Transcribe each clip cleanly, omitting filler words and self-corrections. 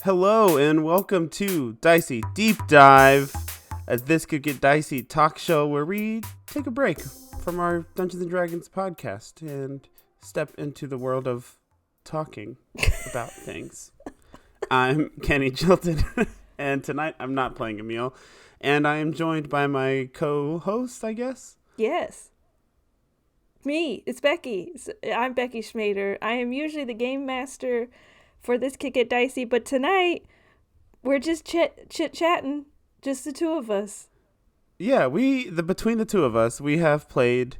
Hello and welcome to Dicey Deep Dive, a This Could Get Dicey talk show where we take a break from our Dungeons and Dragons podcast and step into the world of talking about things. I'm Kenny Chilton, and tonight I'm not playing Emil, and I am joined by my co-host, I guess? Yes. Me. It's Becky. I'm Becky Schmader. I am usually the game master for This Could Get Dicey, but tonight we're just chit-chatting, just the two of us. Yeah, between the two of us, we have played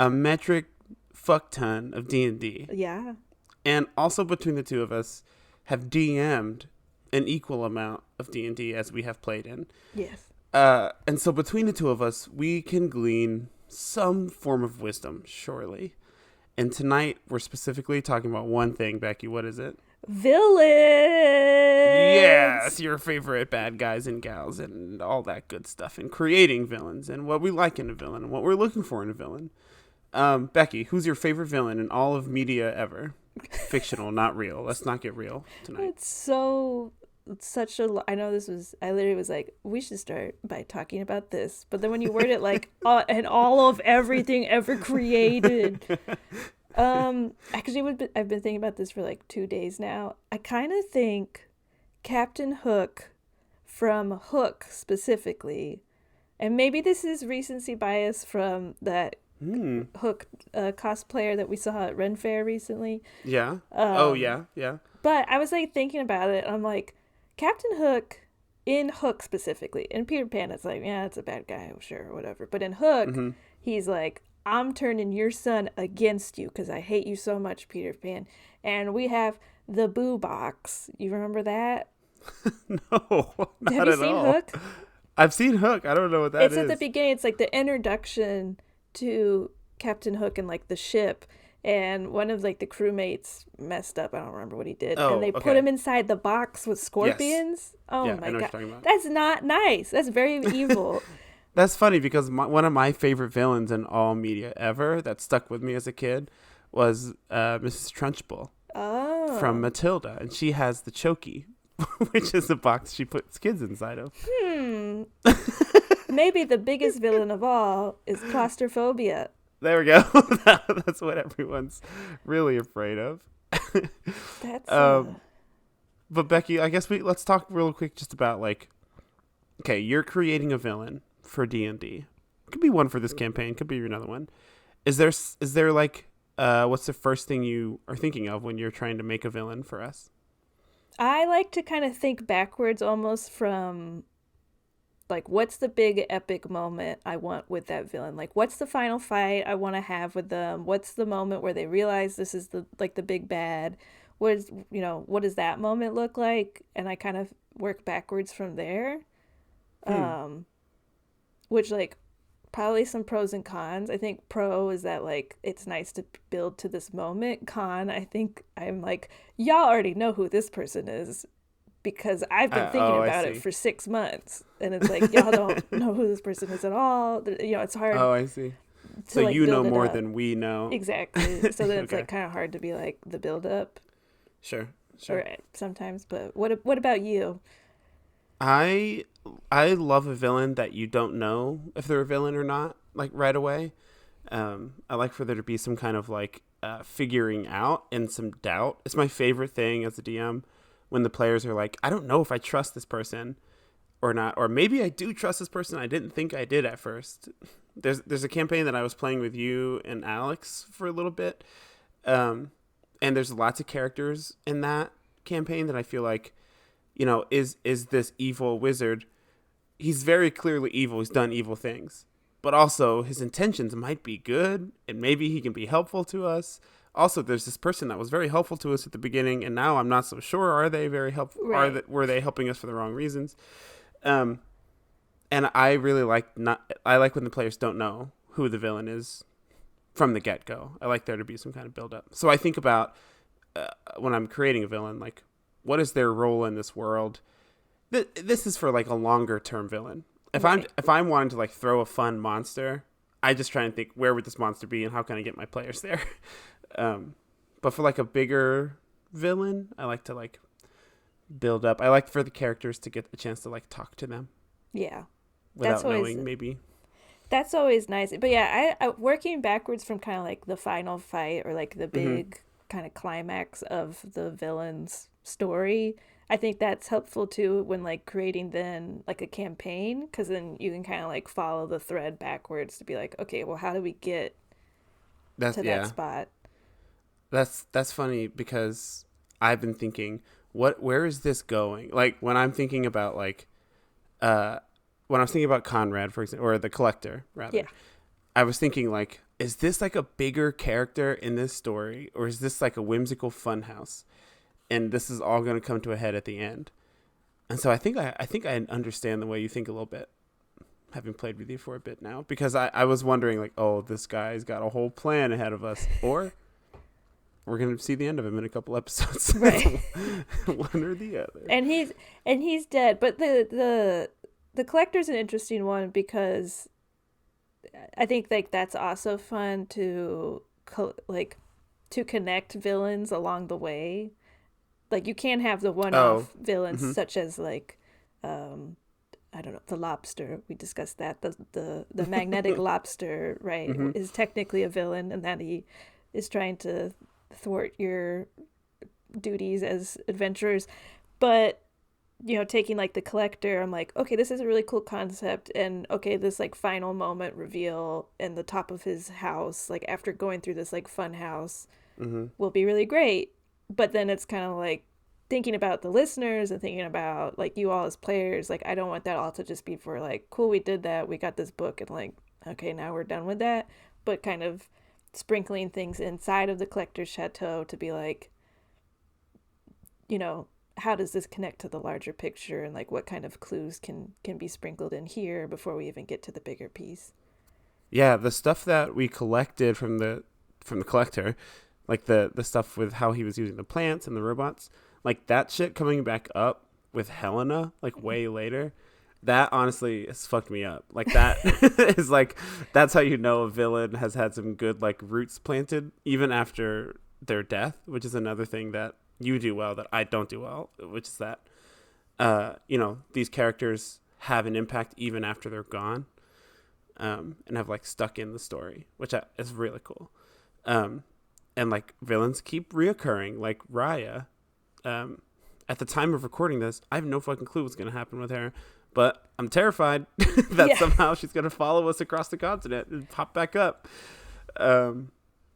a metric fuck ton of D&D. Yeah. And also between the two of us have DM'd an equal amount of D&D as we have played in. Yes. And so between the two of us, we can glean some form of wisdom, surely. And tonight, we're specifically talking about one thing, Becky. What is it? Villains! Yes, your favorite bad guys and gals and all that good stuff. And creating villains and what we like in a villain and what we're looking for in a villain. Becky, who's your favorite villain in all of media ever? Fictional, not real. Let's not get real tonight. I know I literally was like, we should start by talking about this. But then when you word it like, and all of everything ever created. Actually, I've been thinking about this for like 2 days now. I kind of think Captain Hook from Hook specifically, and maybe this is recency bias from that Hook cosplayer that we saw at Ren Fair recently. Yeah. Yeah. But I was like thinking about it. I'm like, Captain Hook in Hook specifically. In Peter Pan, it's like, yeah, it's a bad guy, sure, whatever. But in Hook, he's like, I'm turning your son against you because I hate you so much, Peter Pan. And we have the Boo Box. You remember that? No, not Have you at seen all. Hook? I've seen Hook. I don't know what that is. It's at the beginning. It's like the introduction to Captain Hook and like the ship. And one of like the crewmates messed up. I don't remember what he did. Oh, and they put okay. him inside the box with scorpions. Yes. Oh Yeah, my I know what god. you're talking about. That's not nice. That's very evil. That's funny because one of my favorite villains in all media ever that stuck with me as a kid was Mrs. Trunchbull from Matilda. And she has the Chokey, which is a box she puts kids inside of. Maybe the biggest villain of all is claustrophobia. There we go. That's what everyone's really afraid of. That's But Becky, I guess let's talk real quick just about like, okay, you're creating a villain for D&D. Could be one for this campaign. Could be another one. Is there like what's the first thing you are thinking of when you're trying to make a villain for us? I like to kind of think backwards almost from like what's the big epic moment I want with that villain? Like what's the final fight I want to have with them? What's the moment where they realize this is the big bad? What does that moment look like? And I kind of work backwards from there. Which like probably some pros and cons. I think pro is that like it's nice to build to this moment. Con, I think I'm like, y'all already know who this person is because I've been thinking about it for 6 months, and it's like y'all don't know who this person is at all. It's hard. Oh, I see. So like, you know more up. than we know. Exactly. So then it's Okay. like kind of hard to be like the build up. Sure. Or sometimes, but what about you? I love a villain that you don't know if they're a villain or not, like right away. I like for there to be some kind of like figuring out and some doubt. It's my favorite thing as a DM when the players are like, I don't know if I trust this person or not, or maybe I do trust this person. I didn't think I did at first. There's a campaign that I was playing with you and Alex for a little bit, and there's lots of characters in that campaign that I feel like, is this evil wizard? He's very clearly evil. He's done evil things, but also his intentions might be good, and maybe he can be helpful to us. Also, there's this person that was very helpful to us at the beginning, and now I'm not so sure. Are they very helpful? Right. Were they helping us for the wrong reasons? And I really I like when the players don't know who the villain is from the get-go. I like there to be some kind of build-up. So I think about when I'm creating a villain, like, what is their role in this world? This is for like a longer term villain. If I'm wanting to like throw a fun monster, I just try and think, where would this monster be and how can I get my players there? But for like a bigger villain, I like to like build up. I like for the characters to get a chance to like talk to them. Yeah. Without knowing, maybe. That's always nice. But yeah, I working backwards from kind of like the final fight or like the big kind of climax of the villain's story. I think that's helpful too when like creating then like a campaign, because then you can kind of like follow the thread backwards to be like, okay, well, how do we get to that spot? That's funny because I've been thinking, where is this going? Like when I'm thinking about like, when I was thinking about Conrad, for example, or the Collector rather, yeah. I was thinking like, is this like a bigger character in this story, or is this like a whimsical funhouse? And this is all going to come to a head at the end. And so I think I understand the way you think a little bit, having played with you for a bit now, because I was wondering like, oh, this guy's got a whole plan ahead of us, or we're going to see the end of him in a couple episodes. Right. One or the other. And he's dead. But the Collector's an interesting one because I think like that's also fun to connect villains along the way. Like you can have the one-off villains such as like I don't know, the lobster. We discussed that. The magnetic lobster, right, is technically a villain, and that he is trying to thwart your duties as adventurers. But you know, taking like the Collector, I'm like, okay, this is a really cool concept, and okay, this like final moment reveal in the top of his house, like after going through this like fun house, will be really great. But then it's kind of like thinking about the listeners and thinking about like you all as players, like I don't want that all to just be for like, cool, we did that, we got this book, and like, okay, now we're done with that. But kind of sprinkling things inside of the Collector's chateau to be like, you know, how does this connect to the larger picture, and like what kind of clues can be sprinkled in here before we even get to the bigger piece. Yeah, the stuff that we collected from the Collector, like the stuff with how he was using the plants and the robots, like that shit coming back up with Helena like way later, that honestly has fucked me up. Like that is like, that's how you know a villain has had some good like roots planted even after their death, which is another thing that you do well that I don't do well, which is that you know, these characters have an impact even after they're gone, and have like stuck in the story, which is really cool. And like villains keep reoccurring, like Raya. At the time of recording this, I have no fucking clue what's going to happen with her, but I'm terrified that somehow she's going to follow us across the continent and pop back up.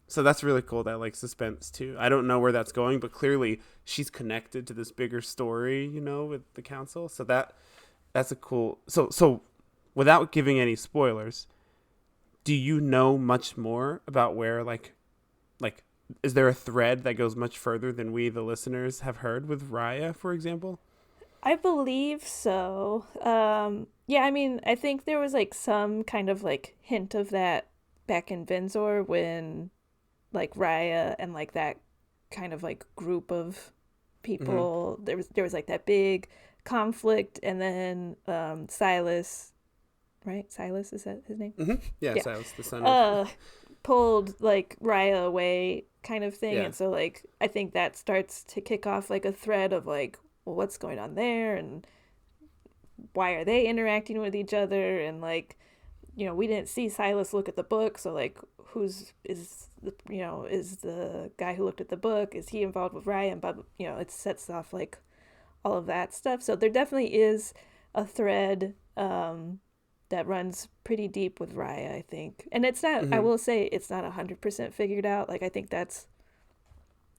So that's really cool, that like suspense too. I don't know where that's going, but clearly she's connected to this bigger story, you know, with the council. So that's a cool. So without giving any spoilers, do you know much more about where like is there a thread that goes much further than we, the listeners, have heard with Raya, for example? I believe so. Yeah, I mean, I think there was like some kind of like hint of that back in Vinzor when like Raya and like that kind of like group of people, there was like that big conflict, and then Silas, right? Silas, is that his name? Yeah, Silas, the son of... pulled like Raya away kind of thing. Yeah. And so like I think that starts to kick off like a thread of like, well, what's going on there, and why are they interacting with each other, and like, you know, we didn't see Silas look at the book, so like is the guy who looked at the book, is he involved with Raya? And but you know, it sets off like all of that stuff. So there definitely is a thread that runs pretty deep with Raya, I think. And it's not, I will say, it's not 100% figured out. Like, I think that's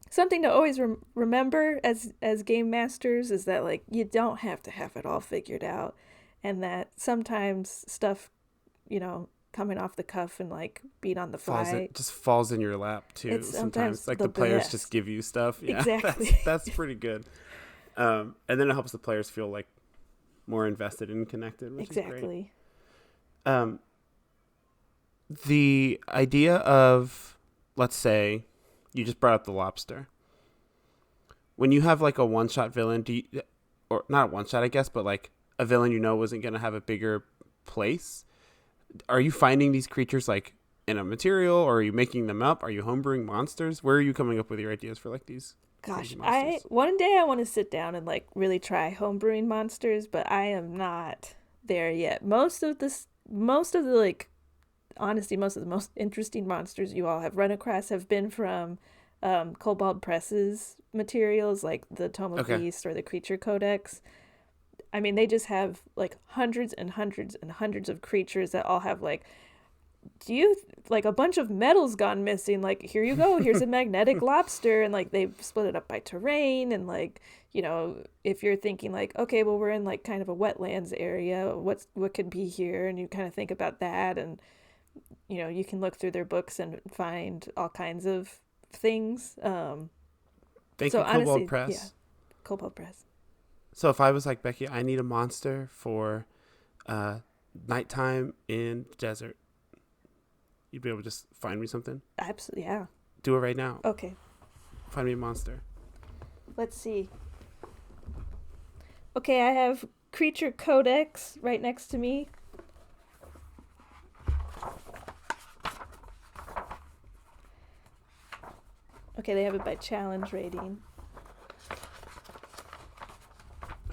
something to always remember as game masters, is that, like, you don't have to have it all figured out. And that sometimes stuff, you know, coming off the cuff and, like, being on the fly. Just falls in your lap, too. It's sometimes like, the players best. just give you stuff. Yeah, exactly. That's pretty good. And then it helps the players feel, like, more invested and connected, which is great. The idea of, let's say, you just brought up the lobster. When you have like a one-shot villain, or not a one-shot, I guess, but like a villain you know wasn't going to have a bigger place, are you finding these creatures like in a material, or are you making them up? Are you homebrewing monsters? Where are you coming up with your ideas for like these Gosh, crazy I monsters. one day I want to sit down and like really try homebrewing monsters, but I am not there yet. Most of the like honestly, most of the most interesting monsters you all have run across have been from Kobold Press's materials, like the Tome of Okay. Beasts or the Creature Codex. I mean, they just have like hundreds and hundreds and hundreds of creatures that all have like, do you like a bunch of metals gone missing? Like, here you go, here's a magnetic lobster, and like they've split it up by terrain, and like, if you're thinking like, okay, well, we're in like kind of a wetlands area, what could be here, and you kind of think about that, and you can look through their books and find all kinds of things. Thank So you, Cobalt honestly, yeah, Press. Cobalt Press. So if I was like Becky, I need a monster for uh, nighttime in the desert. You'd be able to just find me something. Absolutely, yeah. Do it right now. Okay, Find me a monster. let's see. Okay, I have Creature Codex right next to me. Okay, they have it by challenge rating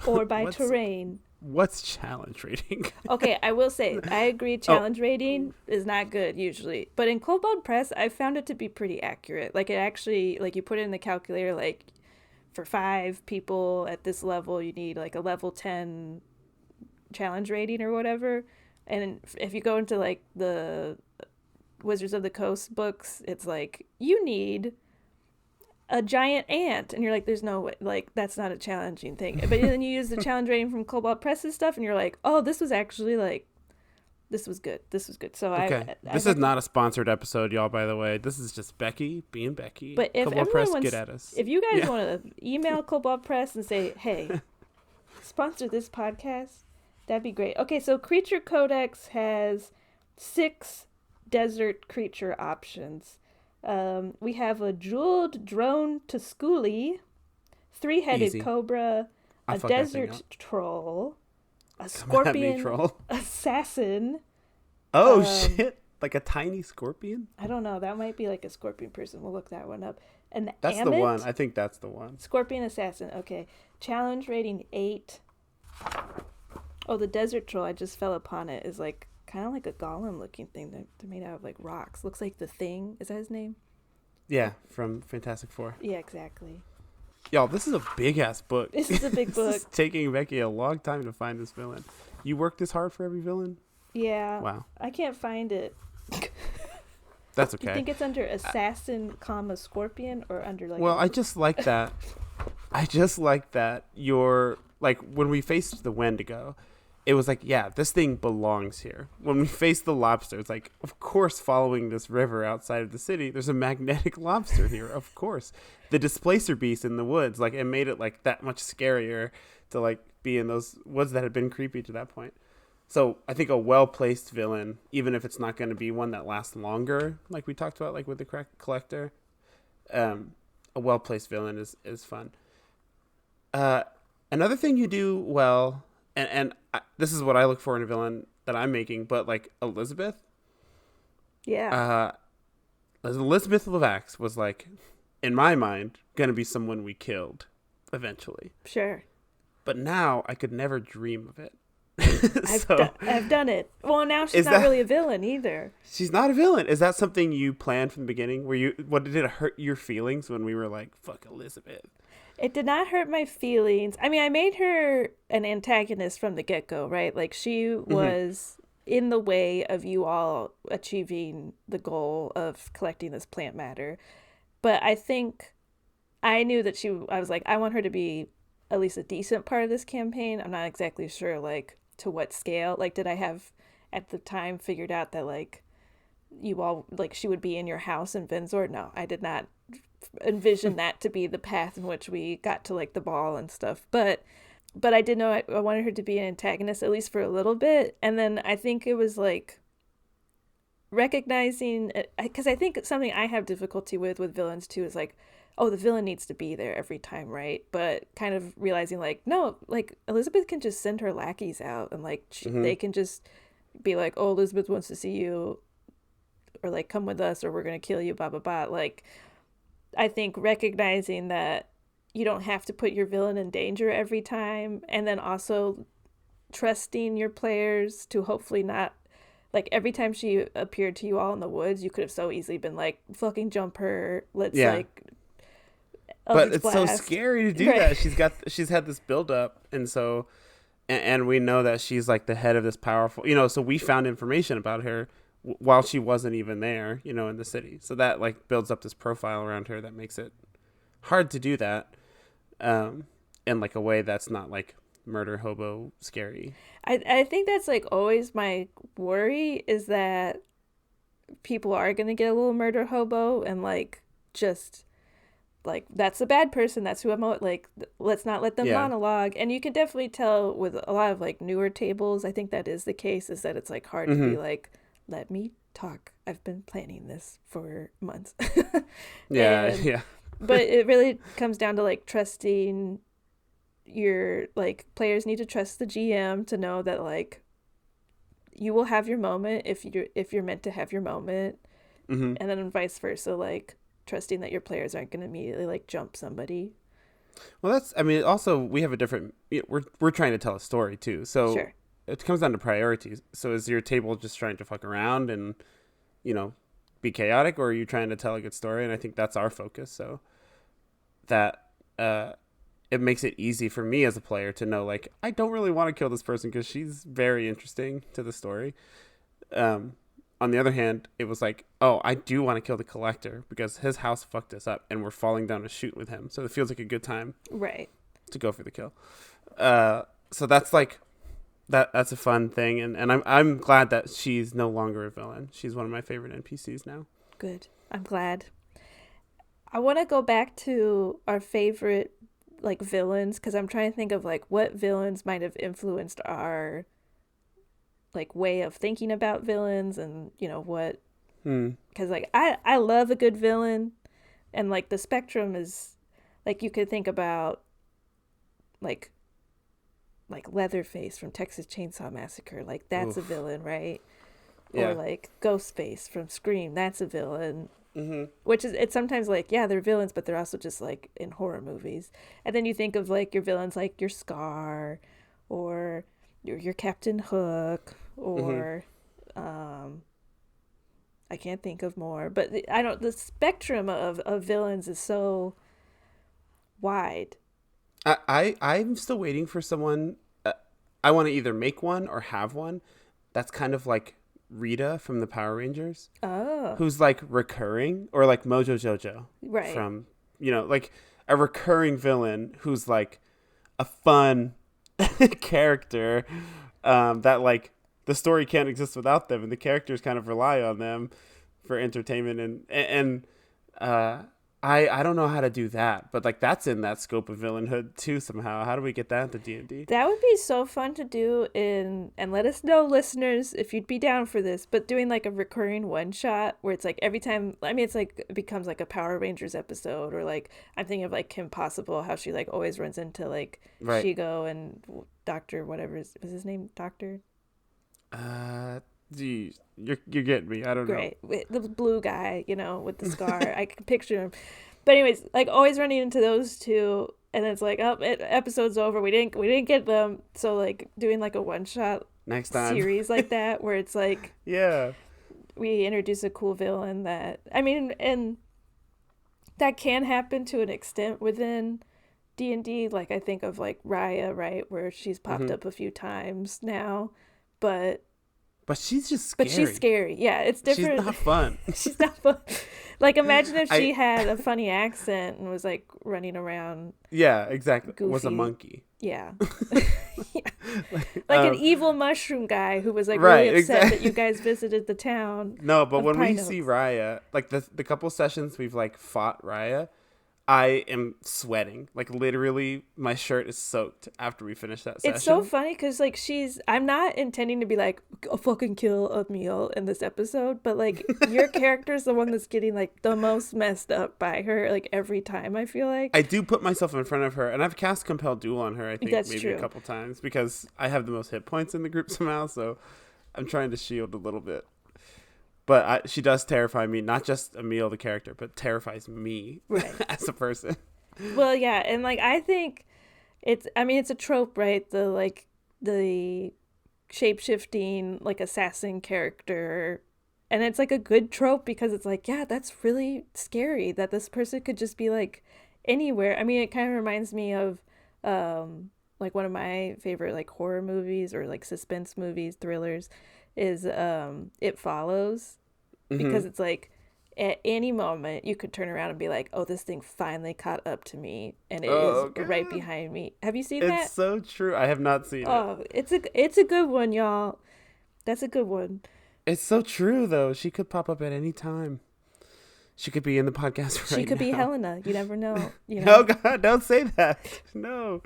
or by terrain. What's challenge rating? Okay, I will say, I agree, challenge rating is not good usually. But in Kobold Press, I found it to be pretty accurate. Like, it actually, like, you put it in the calculator, like, for 5 people at this level, you need, like, a level 10 challenge rating or whatever. And if you go into, like, the Wizards of the Coast books, it's like, you need a giant ant, and you're like, there's no way, like, that's not a challenging thing. But then you use the challenge rating from Cobalt Press's stuff, and you're like, oh, this was actually like, this was good. So Okay. This is not a sponsored episode, y'all, by the way. This is just Becky being Becky. but if Cobalt everyone Press, wants, get at us. if you guys want to email Cobalt Press and say, hey, sponsor this podcast, that'd be great. Okay, so Creature Codex has 6 desert creature options. We have a jeweled drone Tusculi, 3-headed Easy. cobra, I'll a fuck that thing desert up. troll, a Come at me, scorpion troll. assassin. Oh, shit. Like a tiny scorpion? I don't know. That might be like a scorpion person. We'll look that one up. An That's Amit, the one. I think that's the one. scorpion assassin. Okay. Challenge rating 8. Oh, the desert troll, I just fell upon it, is like kind of like a golem looking thing. They're made out of like rocks. Looks like the Thing. Is that his name? Yeah, from Fantastic Four. Yeah, exactly. Y'all, this is a big ass book. This is a big book. This is taking Becky a long time to find this villain. You worked this hard for every villain? Yeah. Wow. I can't find it. That's Do you okay. think it's under assassin, comma, scorpion, or under like? Well, I just like that. I just like that you're like when we faced the Wendigo, it was like, yeah, this thing belongs here. When we faced the lobster, it's like, of course, following this river outside of the city, there's a magnetic lobster here. Of course, the displacer beast in the woods, like it made it like that much scarier to like be in those woods that had been creepy to that point. So I think a well-placed villain, even if it's not going to be one that lasts longer, like we talked about, like with the collector, a well-placed villain is fun. Another thing you do well, and this is what I look for in a villain that I'm making, but like Elizabeth. Yeah. Elizabeth Levax was like, in my mind, going to be someone we killed eventually. Sure. But now I could never dream of it. I've done it. Well, now she's not really a villain either. She's not a villain. Is that something you planned from the beginning? Did it hurt your feelings when we were like, fuck Elizabeth? It did not hurt my feelings. I mean, I made her an antagonist from the get-go, right? Like, she was in the way of you all achieving the goal of collecting this plant matter. But I think I knew that I was like, I want her to be at least a decent part of this campaign. I'm not exactly sure, like, to what scale. Like, did I have, at the time, figured out that, like, you all, like, she would be in your house in Vinzor? No, I did not envision that to be the path in which we got to like the ball and stuff, but I did know I wanted her to be an antagonist at least for a little bit. And then I think it was like recognizing, because I think something I have difficulty with villains too is like, oh, the villain needs to be there every time, right? But kind of realizing like, no, like Elizabeth can just send her lackeys out and like they can just be like, oh, Elizabeth wants to see you, or like come with us or we're gonna kill you, blah blah blah. Like, I think recognizing that you don't have to put your villain in danger every time, and then also trusting your players to hopefully not, like, every time she appeared to you all in the woods, you could have so easily been like, fucking jump her, let's like but it's blast. so scary to do that. She's had this build up, and so and we know that she's like the head of this powerful, so we found information about her while she wasn't even there, in the city. So that like builds up this profile around her that makes it hard to do that in like a way that's not like murder hobo scary. I think that's like always my worry, is that people are going to get a little murder hobo and like just like, that's a bad person, that's who I'm like, let's not let them monologue. And you can definitely tell with a lot of like newer tables, I think that is the case, is that it's like hard to be like, let me talk, I've been planning this for months. But it really comes down to like trusting your, like, players need to trust the GM to know that like you will have your moment if you're meant to have your moment. And then vice versa, like trusting that your players aren't going to immediately like jump somebody. Well, also we have a different, we're trying to tell a story too, so sure. It comes down to priorities. So is your table just trying to fuck around and be chaotic, or are you trying to tell a good story? And I think that's our focus, so that it makes it easy for me as a player to know, like, I don't really want to kill this person because she's very interesting to the story. On the other hand, it was like, oh, I do want to kill the collector because his house fucked us up and we're falling down a chute with him. So it feels like a good time to go for the kill. So that's like, that's a fun thing. And I'm glad that she's no longer a villain. She's one of my favorite NPCs now. Good. I'm glad. I want to go back to our favorite like villains, because I'm trying to think of like what villains might have influenced our like way of thinking about villains, and what, because like I love a good villain, and like the spectrum is like, you could think about like Leatherface from Texas Chainsaw Massacre, like that's a villain, right? Or like Ghostface from Scream, that's a villain. Which is, it's sometimes like, yeah, they're villains, but they're also just like in horror movies. And then you think of like your villains, like your Scar, or your Captain Hook, or I can't think of more, but the spectrum of villains is so wide. I'm still waiting for someone. I want to either make one or have one that's kind of like Rita from the Power Rangers. Oh. Who's like recurring, or like Mojo Jojo. Right. From, like a recurring villain who's like a fun character that like the story can't exist without them, and the characters kind of rely on them for entertainment, and I don't know how to do that, but like that's in that scope of villainhood too somehow. How do we get that into D&D? That would be so fun to do and let us know, listeners, if you'd be down for this, but doing like a recurring one shot where it's like every time, I mean, it's like, it becomes like a Power Rangers episode, or like I'm thinking of like Kim Possible, how she like always runs into like Shigo and Dr. whatever was his name, Doctor? Geez, you're getting me. I don't know. The blue guy, with the scar. I can picture him. But anyways, like always running into those two, and then it's like, oh, episode's over. We didn't get them. So like doing like a one shot next time series like that, where it's like, we introduce a cool villain that, I mean, and that can happen to an extent within D&D. Like I think of like Raya, right, where she's popped up a few times now, but she's just scary. But she's scary. Yeah, it's different. She's not fun. She's not fun. Like, imagine if she had a funny accent and was, like, running around. Yeah, exactly. Goofy. Was a monkey. Yeah. Like an evil mushroom guy who was, like, really upset that you guys visited the town. No, but when we see Raya, like, the couple sessions we've, like, fought Raya, I am sweating. Like, literally, my shirt is soaked after we finish that session. It's so funny because, like, I'm not intending to be like, fucking kill Emil in this episode, but, like, your character's the one that's getting, like, the most messed up by her, like, every time, I feel like. I do put myself in front of her, and I've cast Compel Duel on her, I think, that's maybe true. A couple times, because I have the most hit points in the group somehow, so I'm trying to shield a little bit. But she does terrify me, not just Emil the character, but terrifies me as a person. Well, yeah, and like I think it's a trope, right? The shape-shifting like assassin character. And it's like a good trope because it's like, yeah, that's really scary that this person could just be like anywhere. I mean, it kind of reminds me of like one of my favorite like horror movies or like suspense movies, thrillers is It Follows, Hmm. because it's like at any moment you could turn around and be like, "Oh, this thing finally caught up to me and it is Oh right god, behind me." Have you seen it's that? so true. I have not seen it. Oh, it's a good one, y'all. That's a good one. It's so true though. She could pop up at any time. She could be in the podcast She right could be now. Helena. You never know, you Oh know. god, don't say that. No.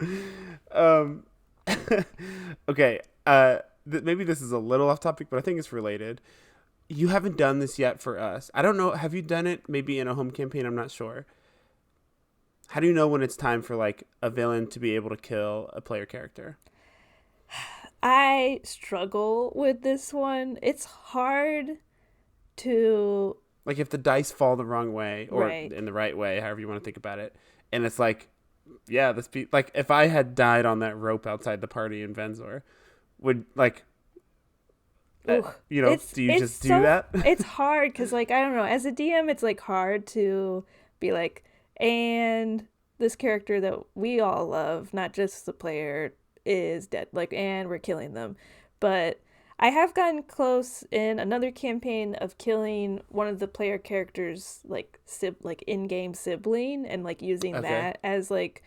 Um okay. Maybe this is a little off topic, but I think it's related. You haven't done this yet for us. I don't know. Have you done it maybe in a home campaign? I'm not sure. How do you know when it's time for like a villain to be able to kill a player character? I struggle with this one. It's hard to Like if the dice fall the wrong way or right. in the right way, however you want to think about it, and it's like, yeah, like if I had died on that rope outside the party in Venzor, would like, Ooh, do you just do that? it's hard because like I don't know. As a DM, it's like hard to be like, and this character that we all love, not just the player, is dead. Like, and we're killing them. But I have gotten close in another campaign of killing one of the player characters, like like in-game sibling, and like using Okay. that as like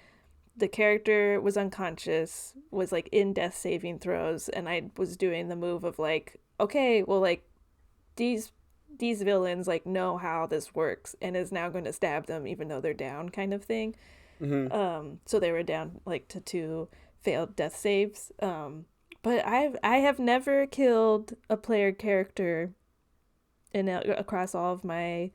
the character was unconscious, was like in death saving throws, and I was doing the move of like, okay, well, like these these villains like know how this works and is now going to stab them even though they're down, kind of thing. Mm-hmm. So they were down like to two failed death saves. But I have never killed a player character across all of my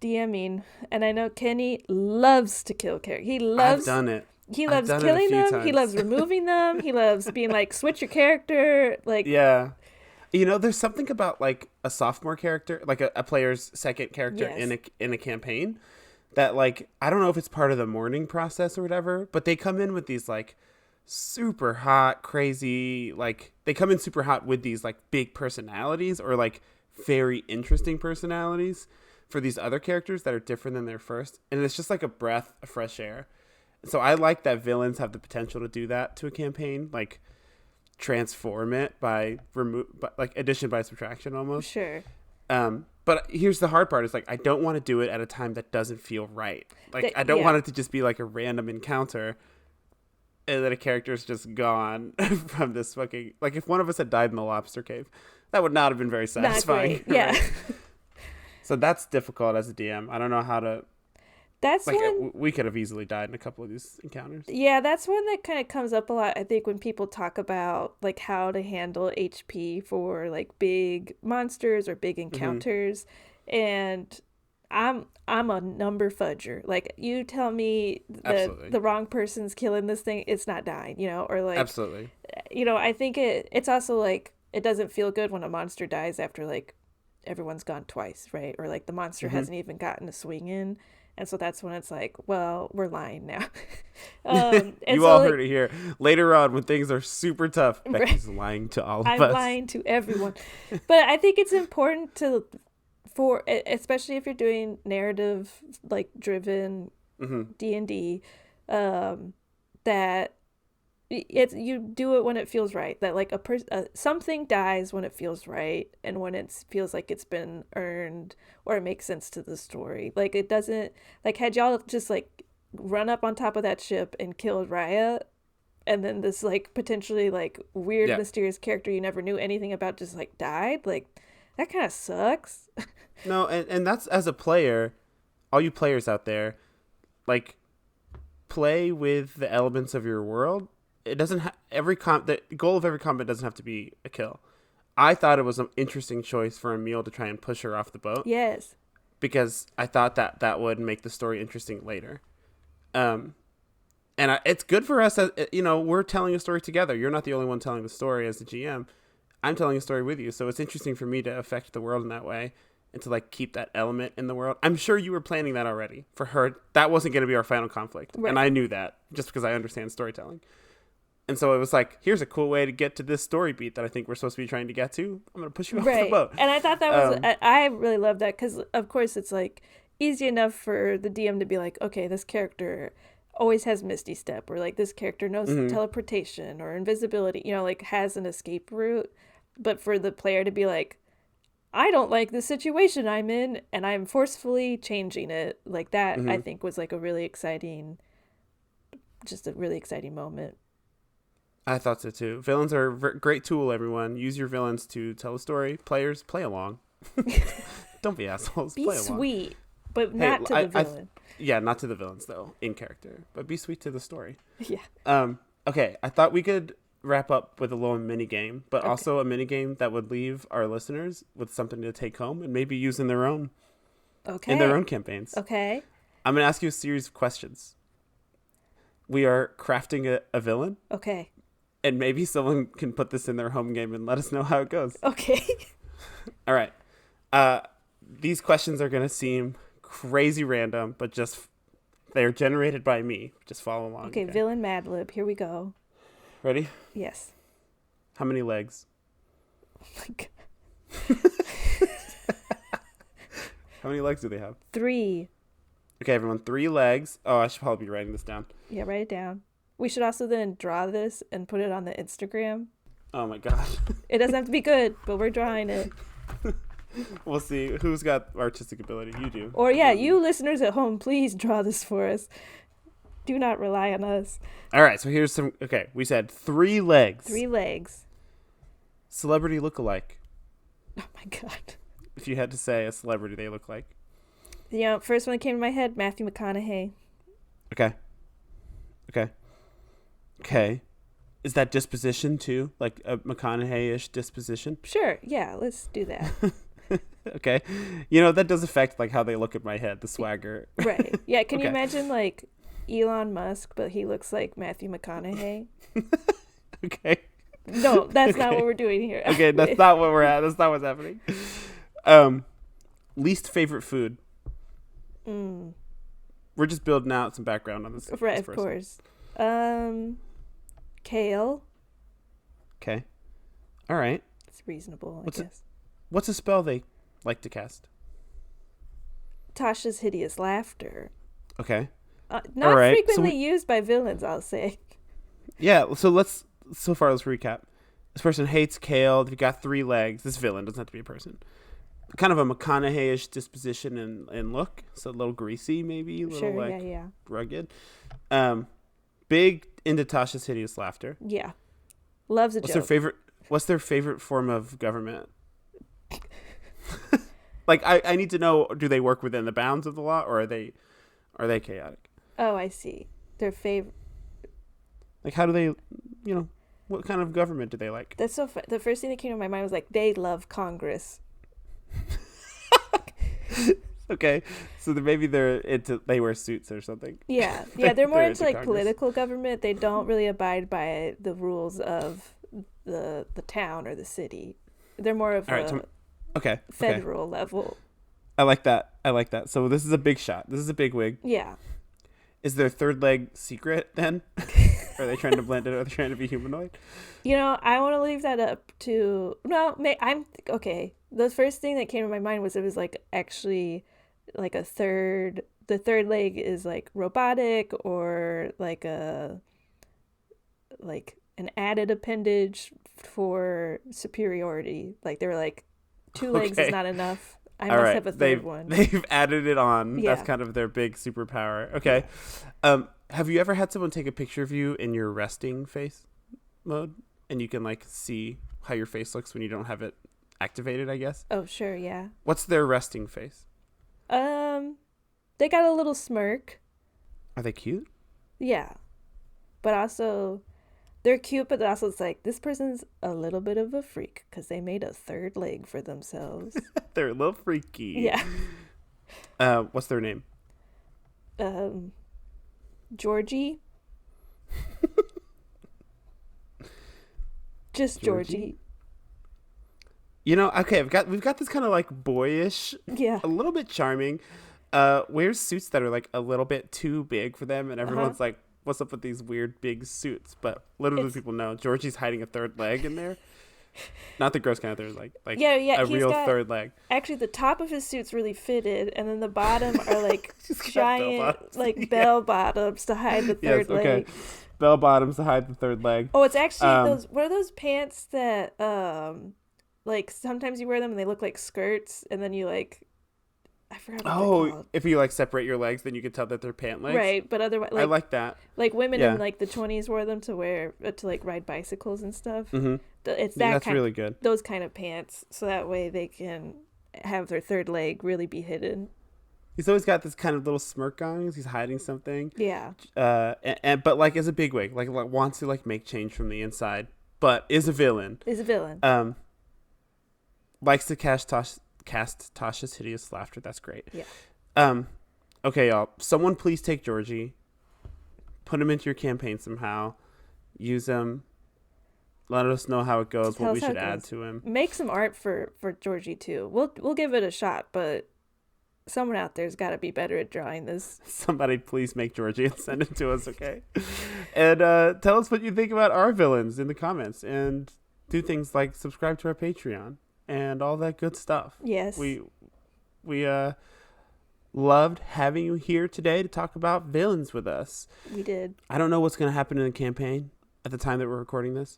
DMing, and I know Kenny loves to kill characters. I've done it. He I've loves done it a killing few them. He times. loves removing them. He loves being like, switch your character. Like, Yeah. There's something about like a sophomore character, like a player's second character yes, in a campaign that like I don't know if it's part of the mourning process or whatever, but they come in with these like super hot, crazy, like they come in super hot with these like big personalities or like very interesting personalities for these other characters that are different than their first. And it's just like a breath of fresh air. So I like that villains have the potential to do that to a campaign, like transform it by like addition by subtraction almost. sure. But here's the hard part: is like I don't want to do it at a time that doesn't feel right. Like I don't Yeah, want it to just be like a random encounter, and then a character's just gone from this fucking. Like if one of us had died in the lobster cave, that would not have been very not satisfying, great. Yeah. right? So that's difficult as a DM. I don't know how to That's like. one. We could have easily died in a couple of these encounters. Yeah, that's one that kind of comes up a lot. I think when people talk about like how to handle HP for like big monsters or big Hmm. encounters, and I'm a number fudger. Like you tell me that Absolutely, the wrong person's killing this thing, it's not dying, or like absolutely. I think it's also like it doesn't feel good when a monster dies after like everyone's gone twice, right? Or like the monster Hmm. hasn't even gotten a swing in. And so that's when it's like, well, we're lying now. And You so all like heard it here. Later on, when things are super tough, Becky's lying to all of I'm us. lying to everyone. But I think it's important to for especially if you're doing narrative like driven Hmm. D&D, that it's you do it when it feels right, that like something dies when it feels right and when it feels like it's been earned or it makes sense to the story. Like it doesn't, like had y'all just like run up on top of that ship and killed Raya, and then this like potentially like weird Yeah. mysterious character you never knew anything about just like died, like that kind of sucks. No, and that's as a player, all you players out there, like play with the elements of your world. It doesn't the goal of every combat doesn't have to be a kill. I thought it was an interesting choice for Emil to try and push her off the boat Yes. because I thought that that would make the story interesting later. Um, it's good for us as we're telling a story together. You're not the only one telling the story as the GM. I'm telling a story with you, so it's interesting for me to affect the world in that way. and to like keep that element in the world. I'm sure you were planning that already for her. That wasn't going to be our final conflict. Right. And I knew that just because I understand storytelling. And so it was like, here's a cool way to get to this story beat that I think we're supposed to be trying to get to. I'm going to push you off the boat. And I thought that was, I really love that because, of course, it's like easy enough for the DM to be like, okay, this character always has Misty Step, or like this character knows teleportation or invisibility, you know, like has an escape route. But for the player to be like, I don't like the situation I'm in and I'm forcefully changing it, like that, I think was like a really exciting moment. I thought so too. Villains are a great tool, everyone. Use your villains to tell a story. Players, play along. Don't be assholes. Be play sweet, along. But not to the villain. Yeah, not to the villains, though, in character. But be sweet to the story. Yeah. Okay, I thought we could wrap up with a little mini game, but also a mini game that would leave our listeners with something to take home and maybe use in their own campaigns. Okay. I'm going to ask you a series of questions. We are crafting a villain. Okay. And maybe someone can put this in their home game and let us know how it goes. Okay. All right. These questions are going to seem crazy random, but they're generated by me. Just follow along. Okay, villain Mad Lib. Here we go. Ready? Yes. How many legs? Oh my God. How many legs do they have? 3. Okay, everyone. 3 legs. Oh, I should probably be writing this down. Yeah, write it down. We should also then draw this and put it on the Instagram. Oh my God. It doesn't have to be good, but we're drawing it. We'll see who's got artistic ability. You do. Or yeah, you listeners at home, please draw this for us. Do not rely on us. All right, so here's some. Okay, we said 3 legs. 3 legs. Celebrity look-alike. Oh my God. If you had to say a celebrity they look like. You know, first one that came to my head, Matthew McConaughey. Okay. Is that disposition too? Like a McConaughey-ish disposition? Sure. Yeah, let's do that. Okay. You know, that does affect like how they look in my head, the swagger. Right. Yeah, can you imagine like Elon Musk, but he looks like Matthew McConaughey? Okay. No, that's not what we're doing here. Okay, that's not what we're at. That's not what's happening. Least favorite food. We're just building out some background on this. Right, this of course. Kale. Okay. All right. It's reasonable, I guess. What's a spell they like to cast? Tasha's Hideous Laughter. Okay. Not frequently used by villains, I'll say. Yeah, so let's recap. This person hates kale. They've got 3 legs. This villain doesn't have to be a person. Kind of a McConaughey-ish disposition and look. So a little greasy, maybe. A little rugged. Big into Tasha's Hideous Laughter. Yeah. Loves a joke. What's their favorite form of government? Like, I need to know, do they work within the bounds of the law, or are they chaotic? Oh, I see. Their favorite. Like, how do they, what kind of government do they like? That's so fun. The first thing that came to my mind was like, they love Congress. Okay, so maybe they wear suits or something. Yeah, they're more into like political government. They don't really abide by the rules of the town or the city. They're more of federal level. I like that. So this is a big shot. This is a big wig. Yeah. Is their 3rd leg secret then? Are they trying to blend it? Are they trying to be humanoid? I want to leave that up to... No, okay. The first thing that came to my mind was it was like actually like the 3rd leg is like robotic, or like an added appendage for superiority. Like they were like 2 legs is not enough. I must have a 3rd one. They've added it on. Yeah. That's kind of their big superpower. Okay. Yeah. Have you ever had someone take a picture of you in your resting face mode, and you can like see how your face looks when you don't have it activated, I guess? Oh, sure, yeah. What's their resting face? They got a little smirk. Are they cute? Yeah. But also, they're cute, but also it's like, this person's a little bit of a freak because they made a 3rd leg for themselves. They're a little freaky. Yeah. What's their name? Georgie. Just Georgie. Okay, we've got this kind of like boyish, Yeah. a little bit charming, wears suits that are like a little bit too big for them, and everyone's like, "What's up with these weird big suits?" But little do people know, Georgie's hiding a third leg in there. Not the gross kind of third leg, like a real third leg. Actually, the top of his suit's really fitted, and then the bottom are like giant, like bell bottoms to hide the third leg. Bell bottoms to hide the third leg. Oh, it's actually those. What are those pants that like sometimes you wear them and they look like skirts, and then you like, I forgot what they're called. If you like separate your legs, then you can tell that they're pant legs. Right, but otherwise, like, I like that. Like women in like the 20s wore them to wear to like ride bicycles and stuff. Mm-hmm. It's that's really good. Those kind of pants, so that way they can have their third leg really be hidden. He's always got this kind of little smirk on. He's hiding something. Yeah. But like as a bigwig, like wants to like make change from the inside, but is a villain. Likes to cast Tasha's hideous laughter. That's great. Yeah. Okay, y'all. Someone please take Georgie. Put him into your campaign somehow. Use him. Let us know how it goes. What we should add to him. Make some art for Georgie too. We'll give it a shot, but someone out there's got to be better at drawing this. Somebody please make Georgie and send it to us, okay? And tell us what you think about our villains in the comments, and do things like subscribe to our Patreon and all that good stuff. Yes. We loved having you here today to talk about villains with us. We did. I don't know what's going to happen in the campaign at the time that we're recording this,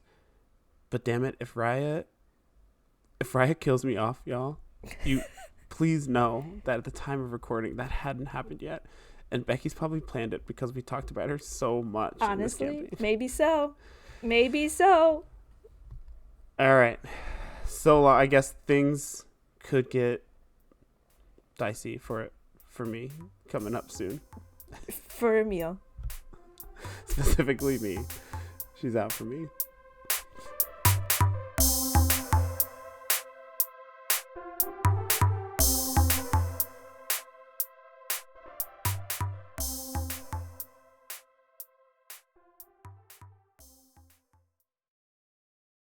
but damn it, if Raya kills me off, y'all, you please know that at the time of recording that hadn't happened yet, and Becky's probably planned it because we talked about her so much. Honestly, maybe so. All right, so I guess things could get dicey for me coming up soon. For a meal. Specifically me. She's out for me.